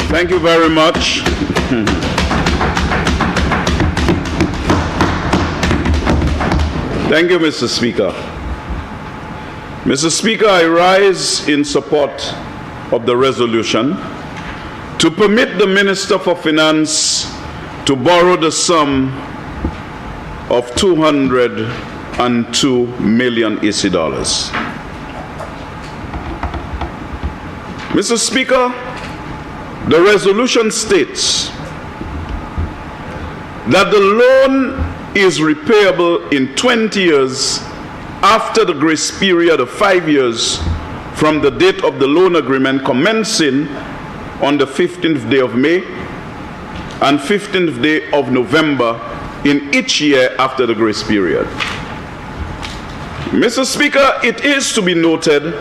Thank you very much. Thank you, Mr. Speaker. Mr. Speaker, I rise in support of the resolution to permit the Minister for Finance to borrow the sum of 202 million EC dollars. Mr. Speaker, the resolution states that the loan is repayable in 20 years after the grace period of 5 years from the date of the loan agreement commencing on the 15th day of May and 15th day of November in each year after the grace period. Mr. Speaker, it is to be noted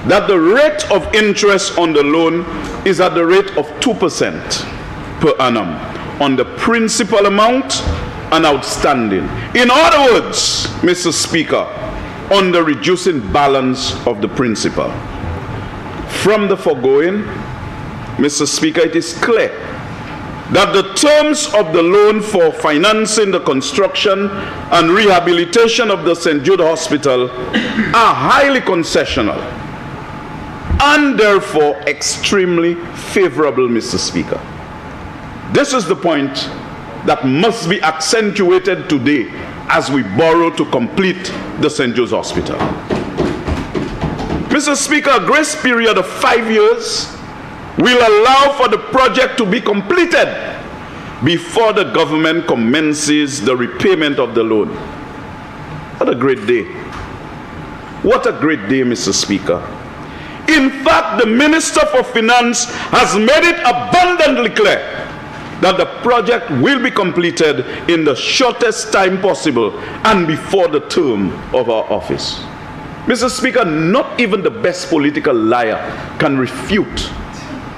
that the rate of interest on the loan is at the rate of 2% per annum on the principal amount and outstanding. In other words, Mr. Speaker, on the reducing balance of the principal. From the foregoing, Mr. Speaker, it is clear that the terms of the loan for financing the construction and rehabilitation of the St Jude Hospital are highly concessional and therefore extremely favorable, Mr. Speaker. This is the point that must be accentuated today as we borrow to complete the St. Jude's Hospital. Mr. Speaker, a grace period of 5 years will allow for the project to be completed before the government commences the repayment of the loan. What a great day. What a great day, Mr. Speaker. In fact, the Minister for Finance has made it abundantly clear that the project will be completed in the shortest time possible and before the term of our office. Mr. Speaker, not even the best political liar can refute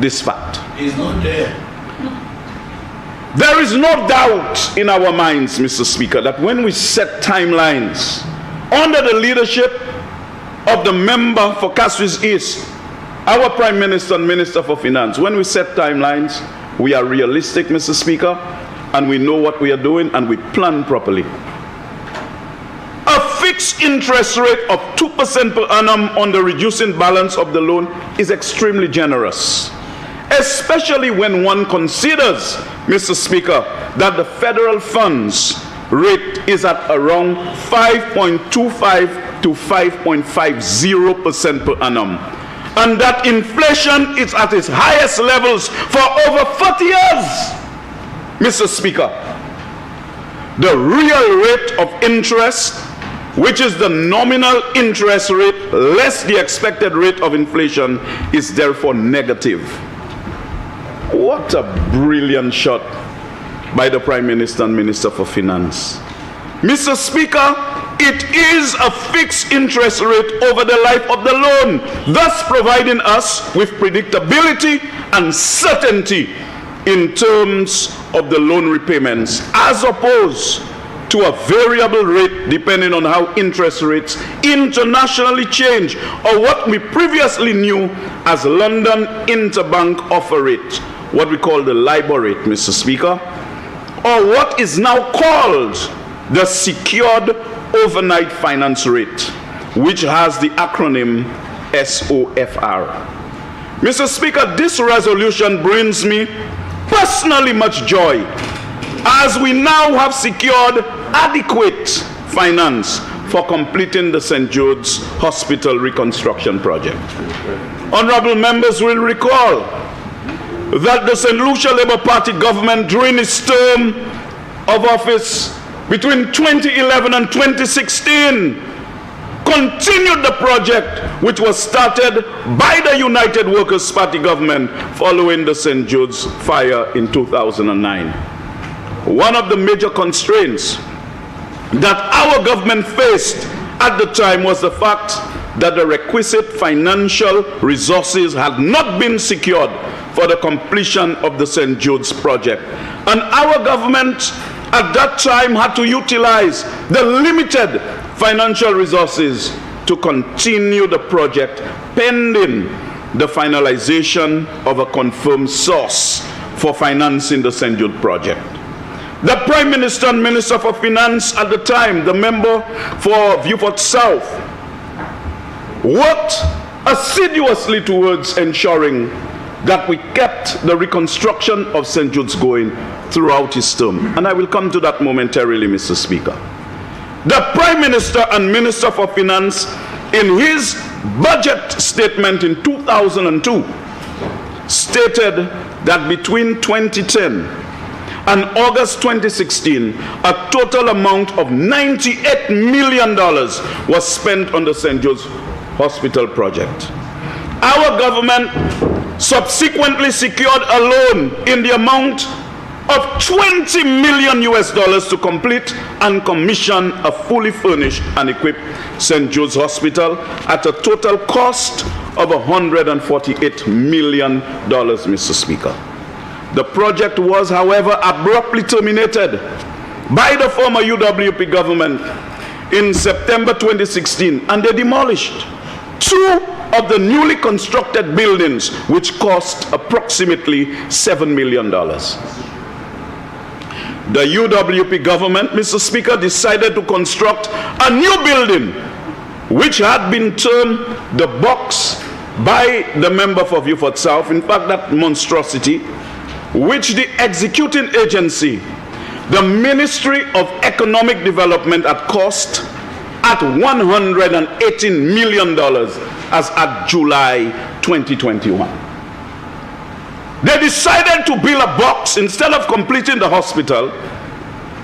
this fact. It's not there. There is no doubt in our minds, Mr. Speaker, that when we set timelines under the leadership of the member for Castries East, our Prime Minister and Minister for Finance, when we set timelines, we are realistic, Mr. Speaker, and we know what we are doing and we plan properly. A fixed interest rate of 2% per annum on the reducing balance of the loan is extremely generous, especially when one considers, Mr. Speaker, that the federal funds rate is at around 5.25 to 5.50% per annum, and that inflation is at its highest levels for over 40 years. Mr. Speaker, the real rate of interest, which is the nominal interest rate less the expected rate of inflation, is therefore negative. What a brilliant shot by the Prime Minister and Minister for Finance. Mr. Speaker, it is a fixed interest rate over the life of the loan, thus providing us with predictability and certainty in terms of the loan repayments, as opposed to a variable rate depending on how interest rates internationally change, or what we previously knew as London Interbank Offer Rate, what we call the LIBOR rate, Mr. Speaker, or what is now called the Secured Overnight Finance Rate, which has the acronym SOFR. Mr. Speaker, this resolution brings me personally much joy, as we now have secured adequate finance for completing the St. Jude's Hospital reconstruction project. Honorable members will recall that the St. Lucia Labour Party government during its term of office between 2011 and 2016 continued the project which was started by the United Workers' Party government following the St. Jude's fire in 2009. One of the major constraints that our government faced at the time was the fact that the requisite financial resources had not been secured for the completion of the St. Jude's project. And our government at that time had to utilize the limited financial resources to continue the project pending the finalization of a confirmed source for financing the St Jude project. The Prime Minister and Minister for Finance at the time, the member for Beaufort South, worked assiduously towards ensuring that we kept the reconstruction of St. Jude's going throughout his term. And I will come to that momentarily, Mr. Speaker. The Prime Minister and Minister for Finance, in his budget statement in 2002, stated that between 2010 and August 2016, a total amount of $98 million was spent on the St. Jude Hospital Project. Our government subsequently secured a loan in the amount of $20 million to complete and commission a fully furnished and equipped St. Jude's Hospital at a total cost of $148 million, Mr. Speaker. The project was, however, abruptly terminated by the former UWP government in September 2016, and they demolished 2 of the newly constructed buildings, which cost approximately $7 million. The UWP government, Mr. Speaker, decided to construct a new building, which had been termed the box by the member for Beaufort South, in fact, that monstrosity, which the executing agency, the Ministry of Economic Development, had cost at $118 million as at July 2021. They decided to build a box instead of completing the hospital,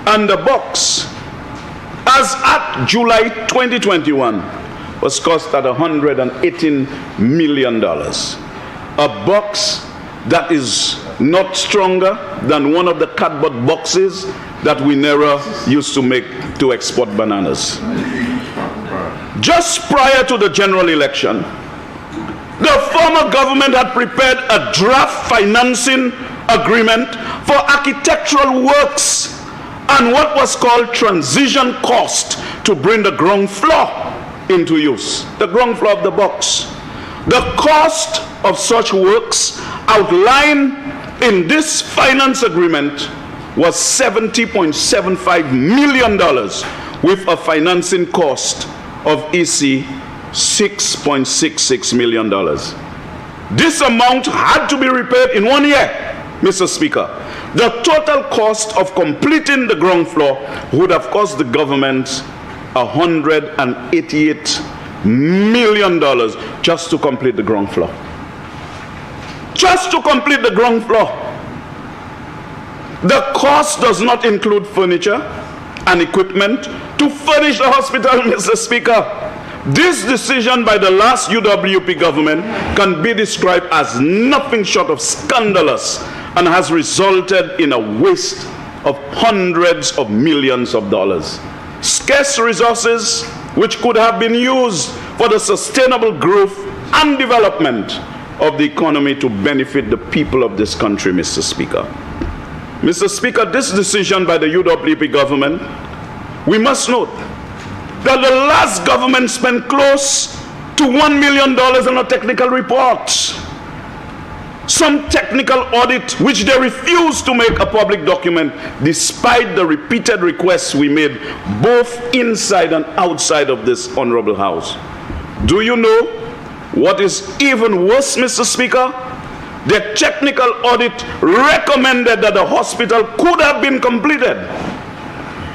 and the box, as at July 2021, was cost at $118 million. A box that is not stronger than one of the cardboard boxes that we never used to make to export bananas. Just prior to the general election, the former government had prepared a draft financing agreement for architectural works and what was called transition cost to bring the ground floor into use, the ground floor of the box. The cost of such works outlined in this finance agreement was $70.75 million with a financing cost of EC $6.66 million. This amount had to be repaid in 1 year, Mr. Speaker. The total cost of completing the ground floor would have cost the government $188 million just to complete the ground floor. Just to complete the ground floor. The cost does not include furniture and equipment to furnish the hospital, Mr. Speaker. This decision by the last UWP government can be described as nothing short of scandalous and has resulted in a waste of hundreds of millions of dollars. Scarce resources which could have been used for the sustainable growth and development of the economy to benefit the people of this country, Mr. Speaker. Mr. Speaker, this decision by the UWP government, we must note that the last government spent close to $1 million on a technical report. Some technical audit which they refused to make a public document despite the repeated requests we made both inside and outside of this honorable house. Do you know what is even worse, Mr. Speaker? The technical audit recommended that the hospital could have been completed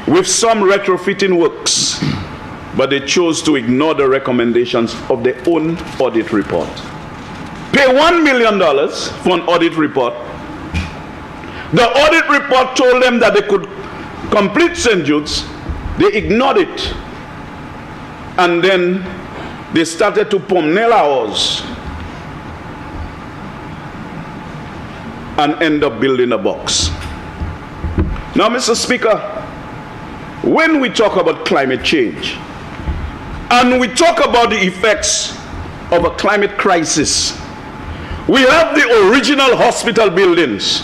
with some retrofitting works, but they chose to ignore the recommendations of their own audit report. Pay $1 million for an audit report. The audit report told them that they could complete St. Jude's. They ignored it. And then they started to pomnel hours and end up building a box. Now, Mr. Speaker, when we talk about climate change and we talk about the effects of a climate crisis, we have the original hospital buildings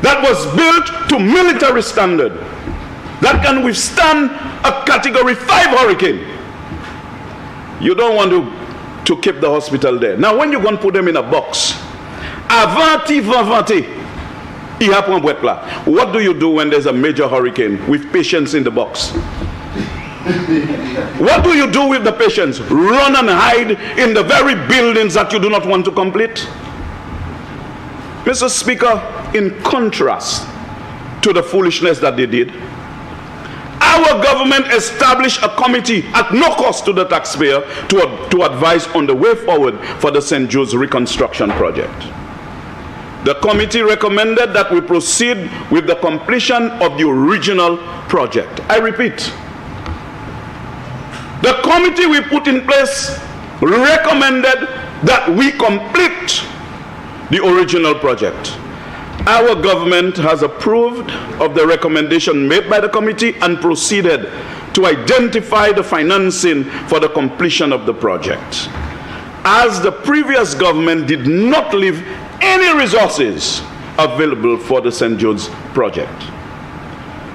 that was built to military standard that can withstand a category 5 hurricane. You don't want to keep the hospital there. Now, when you're going to put them in a box, what do you do when there's a major hurricane with patients in the box? What do you do with the patients? Run and hide in the very buildings that you do not want to complete? Mr. Speaker, in contrast to the foolishness that they did, our government established a committee at no cost to the taxpayer to advise on the way forward for the St. Jude's reconstruction project. The committee recommended that we proceed with the completion of the original project. I repeat, the committee we put in place recommended that we complete the original project. Our government has approved of the recommendation made by the committee and proceeded to identify the financing for the completion of the project, as the previous government did not leave any resources available for the St. Jude's project.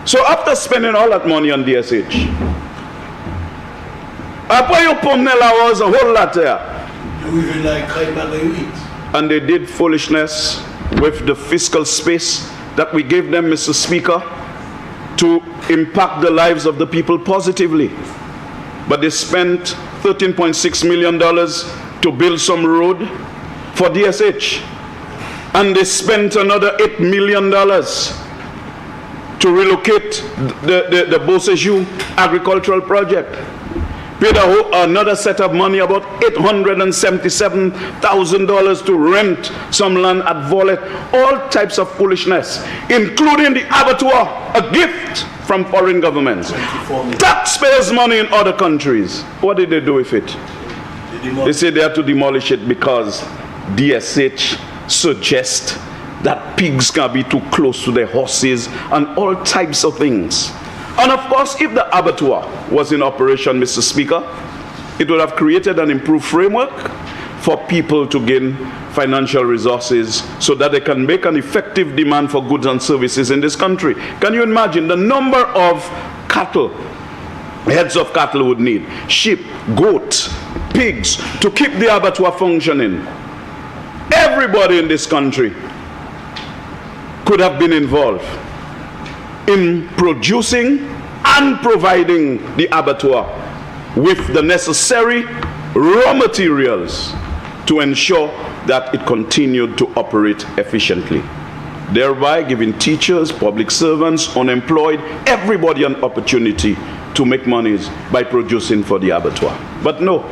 So after spending all that money on DSH, was a whole lot there. And they did foolishness with the fiscal space that we gave them, Mr. Speaker, to impact the lives of the people positively. But they spent $13.6 million to build some road for DSH. And they spent another $8 million to relocate the Beausejour agricultural project. Paid another set of money, about $877,000 to rent some land at Volet. All types of foolishness, including the abattoir, a gift from foreign governments. Taxpayers' money in other countries. What did they do with it? They say they have to demolish it because DSH suggests that pigs can be too close to their horses and all types of things. And of course, if the abattoir was in operation, Mr. Speaker, it would have created an improved framework for people to gain financial resources so that they can make an effective demand for goods and services in this country. Can you imagine the number of cattle, heads of cattle would need, sheep, goats, pigs, to keep the abattoir functioning? Everybody in this country could have been involved in producing and providing the abattoir with the necessary raw materials to ensure that it continued to operate efficiently, thereby giving teachers, public servants, unemployed, everybody an opportunity to make monies by producing for the abattoir. But no,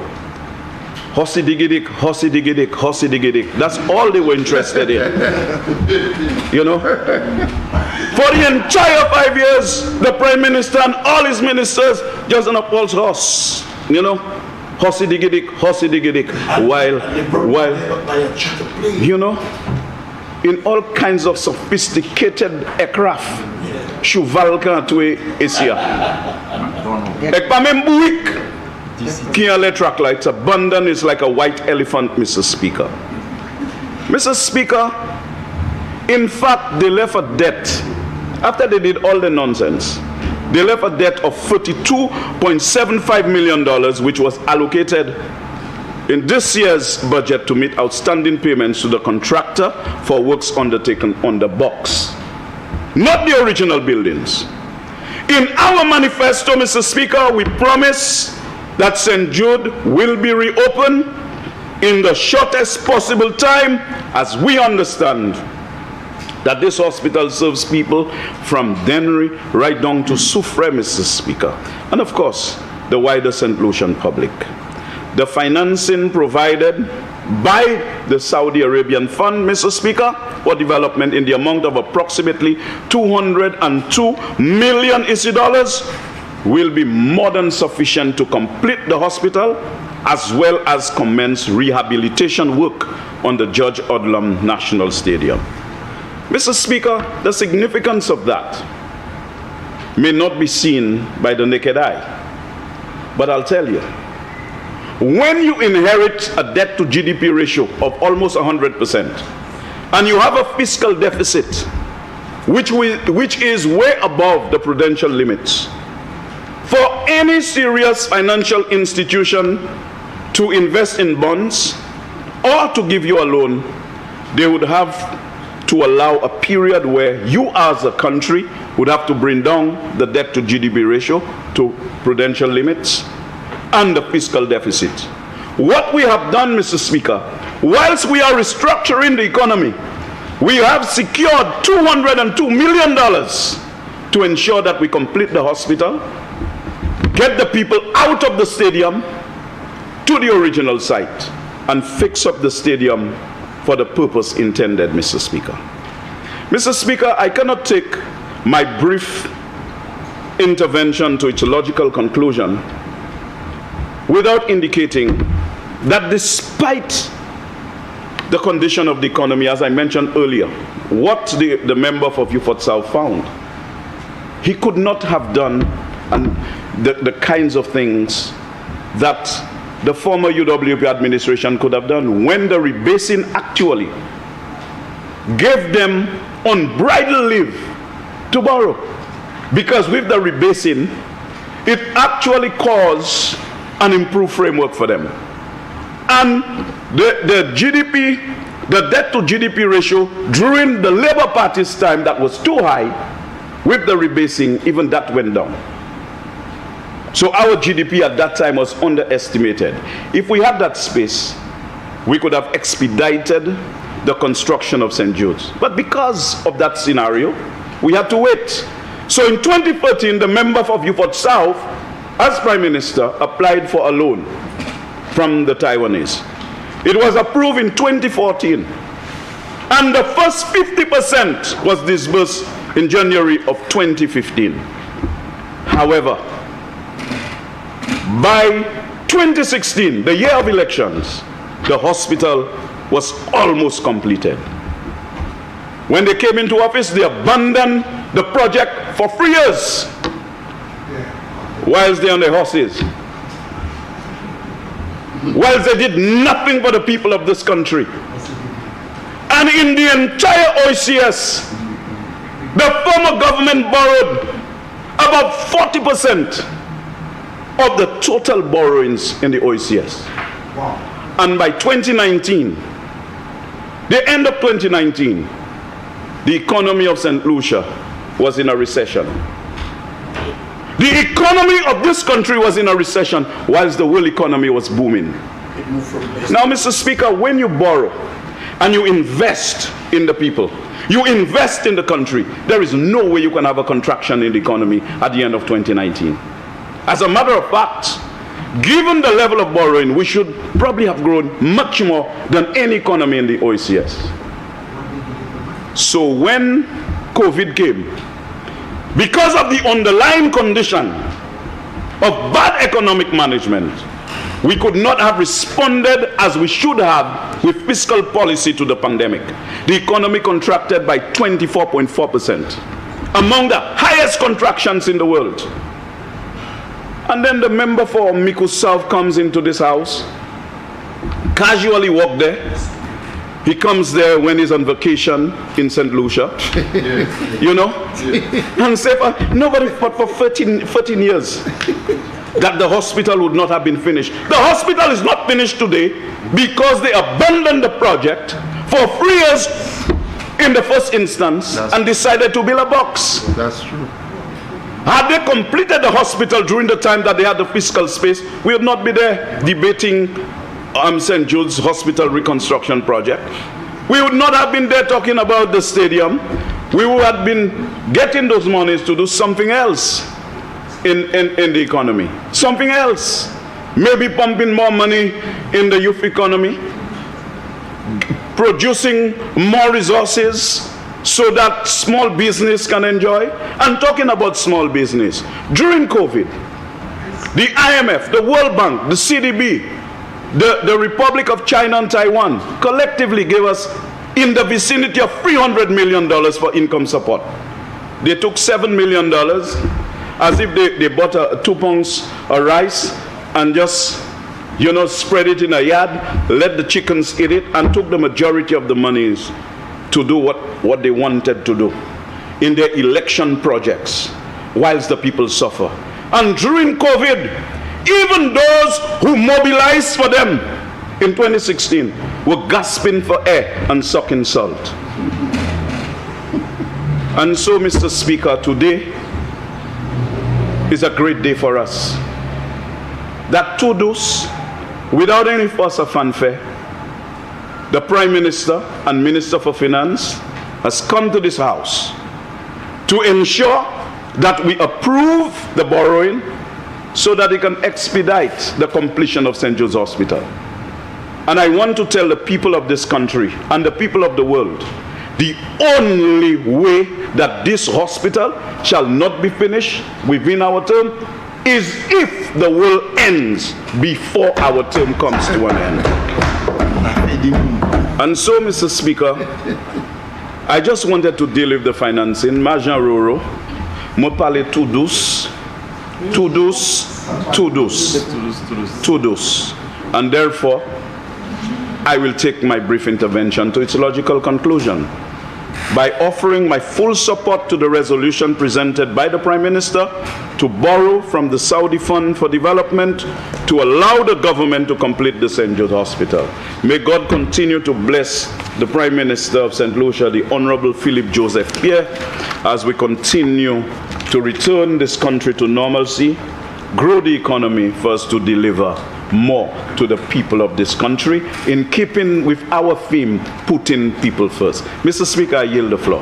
hossy diggidick, hossy diggidick, hossy diggidick. That's all they were interested in. You know? For the entire 5 years, the Prime Minister and all his ministers just on a false horse. You know? Hossy diggidick, hossy diggidick. While, you know, in all kinds of sophisticated aircraft, cheval can't wait Asia. Track lights abandon is like a white elephant, Mr. Speaker. Mr. Speaker, in fact, they left a debt. After they did all the nonsense, they left a debt of $42.75 million, which was allocated in this year's budget to meet outstanding payments to the contractor for works undertaken on the box, not the original buildings. In our manifesto, Mr. Speaker, we promise that St. Jude will be reopened in the shortest possible time, as we understand that this hospital serves people from Dennery right down to Soufrière, Mr. Speaker, and of course, the wider St. Lucian public. The financing provided by the Saudi Arabian Fund, Mr. Speaker, for development in the amount of approximately 202 million dollars will be more than sufficient to complete the hospital as well as commence rehabilitation work on the George Odlum National Stadium. Mr. Speaker, the significance of that may not be seen by the naked eye, but I'll tell you, when you inherit a debt to GDP ratio of almost 100% and you have a fiscal deficit which is way above the prudential limits, for any serious financial institution to invest in bonds or to give you a loan, they would have to allow a period where you as a country would have to bring down the debt to GDP ratio to prudential limits and the fiscal deficit. What we have done, Mr. Speaker, whilst we are restructuring the economy, we have secured $202 million to ensure that we complete the hospital, get the people out of the stadium to the original site, and fix up the stadium for the purpose intended, Mr. Speaker. Mr. Speaker, I cannot take my brief intervention to its logical conclusion without indicating that despite the condition of the economy, as I mentioned earlier, what the member for Beaufort South found, he could not have done the kinds of things that the former UWP administration could have done when the rebasing actually gave them unbridled leave to borrow. Because with the rebasing, it actually caused an improved framework for them. And the GDP, the debt to GDP ratio during the Labour Party's time that was too high, with the rebasing, even that went down. So our GDP at that time was underestimated. If we had that space, we could have expedited the construction of St. Jude's. But because of that scenario, we had to wait. So in 2013, the member for Beaufort South, as Prime Minister, applied for a loan from the Taiwanese. It was approved in 2014. And the first 50% was disbursed in January of 2015. However, by 2016, the year of elections, the hospital was almost completed. When they came into office, they abandoned the project for 3 years whilst they're on their horses. Whilst they did nothing for the people of this country. And in the entire OCS, the former government borrowed about 40% of the total borrowings in the OCS. Wow. And by 2019, the end of 2019, the economy of St. Lucia was in a recession. The economy of this country was in a recession whilst the world economy was booming. Now, Mr. Speaker, when you borrow and you invest in the people, you invest in the country, there is no way you can have a contraction in the economy at the end of 2019. As a matter of fact, given the level of borrowing, we should probably have grown much more than any economy in the OCS. So when COVID came, because of the underlying condition of bad economic management, we could not have responded as we should have with fiscal policy to the pandemic. The economy contracted by 24.4%, among the highest contractions in the world. And then the member for Miku South comes into this house, casually walk there. He comes there when he's on vacation in St. Lucia, you know, and say, nobody fought for 13 years that the hospital would not have been finished. The hospital is not finished today because they abandoned the project for 3 years in the first instance and decided to build a box. That's true. Had they completed the hospital during the time that they had the fiscal space, we would not be there debating St. Jude's Hospital reconstruction project. We would not have been there talking about the stadium. We would have been getting those monies to do something else in the economy. Something else. Maybe pumping more money in the youth economy, producing more resources so that small business can enjoy. And talking about small business, during COVID, the IMF, the World Bank, the CDB, the Republic of China and Taiwan collectively gave us in the vicinity of $300 million for income support. They took $7 million as if they bought 2 pounds of rice and just, you know, spread it in a yard, let the chickens eat it, and took the majority of the monies to do what they wanted to do in their election projects whilst the people suffer. And during COVID, even those who mobilized for them in 2016 were gasping for air and sucking salt. And so, Mr. Speaker, today is a great day for us. That to those, without any fuss or fanfare, the Prime Minister and Minister for Finance has come to this House to ensure that we approve the borrowing so that it can expedite the completion of St. Jude's Hospital. And I want to tell the people of this country and the people of the world, the only way that this hospital shall not be finished within our term is if the world ends before our term comes to an end. And so, Mr. Speaker, I just wanted to deal with the financing. Majan Roro, mo parle tout douce. And therefore, I will take my brief intervention to its logical conclusion by offering my full support to the resolution presented by the Prime Minister to borrow from the Saudi Fund for Development to allow the government to complete the St. Jude Hospital. May God continue to bless the Prime Minister of St. Lucia, the Honorable Philip Joseph Pierre, as we continue to return this country to normalcy, grow the economy for us to deliver more to the people of this country in keeping with our theme, putting people first. Mr. Speaker, I yield the floor.